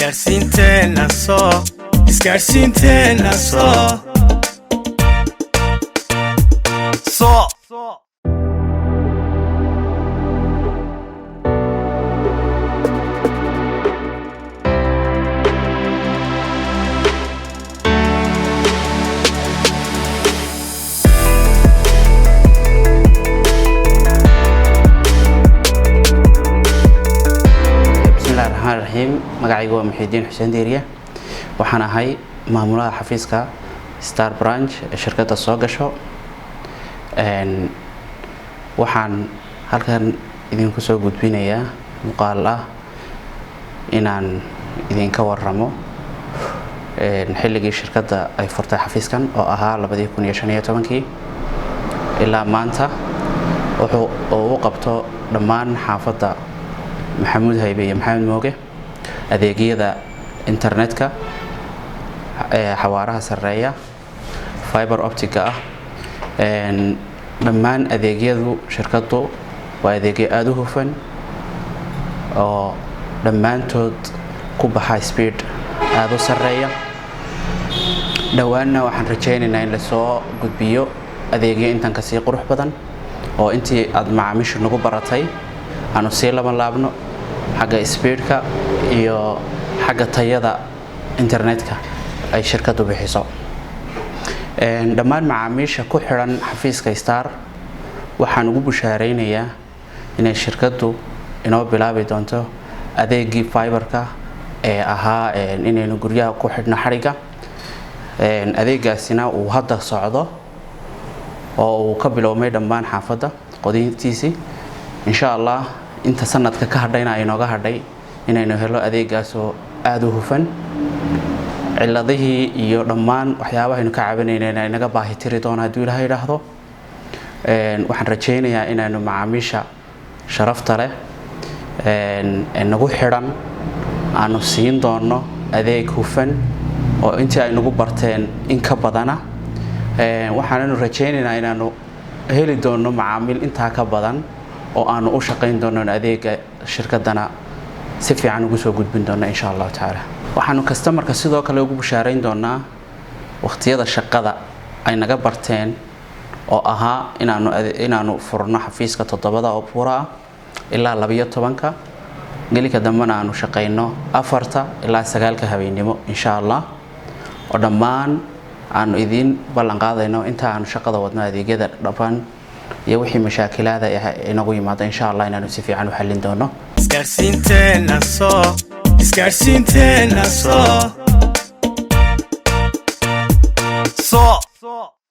Xarunta Star. magacaygu waa Muxiidiin Xuseen Diiriye waxaan ahay maamulaha xafiiska Star branch ee shirkadda soo gasho waxaan halkan idinku soo gudbinayaa muuqaal ah inaan idinka warramo xilligii shirkadda ay furtay xafiiskan oo ahaa 2015 ilaa maanta wuxuu u qabto dhammaan xaafadda محمود هيبي محمد موجه أديegyada internetka حوارها سرية fiber optic dhammaan adeegyadu shirkadu waa adeegyo aad u hufan oo dhammaantood ku baxa speed aad u sareeya dhawaanna waxaan rajaynaynaa in la soo gudbiyo adeegyo intan ka sii qurux badan oo intii aad macaamiisha nagu baratay aanu sii laabno xagga speedka iyo xagga tayada internetka ay shirkadu bixiso dhammaan macaamiisha ku xiran xafiiska Star waxaan ugu bushaareynayaa in shirkadu inoo bilaabi doonto adeegii fiberka ee ahaa inaynu guryaha ku xidhno xariga adeegaasina uu hadda socdo oo uu ka bilowmay dhammaan xaafadda qodintiisi insha Allah inta sanadka ka hadhayna inooga hadhay inaynu helo adeegaas oo aad u hufan ciladihii iyo dhammaan waxyaabaha aynu ka cabanayna inaga baahi tiri doona hadii Ilaahay yiraahdo waxaan rajaynayaa inaanu macaamiisha sharafta leh nagu xiran aanu siin doono adeeg hufan oo intii ay nagu barteen in ka badana waxaanu rajaynaynaa inaanu heli doono macaamiil inta ka badan oo aanu u shaqayn doono adeega shirkadana si fiican ugu soo gudbin doono insha Allah taala waxaanu customerka sidoo kale ugu bushaareyn doonaa waqtiyada shaqada ay naga barteen oo ahaa inaanu furno xafiiska 7 oo buura ilaa 12 galika dambana aanu shaqayno 4 ilaa 9 habeenimo insha Allah oo dhammaan aanu idin ballan qaadayno inta aanu shaqada wadno adeegyada dhammaan iyo wixii mashaakilada inagu yimaado insha Allah inaanu si fiican u xallin doono Xarunta Star.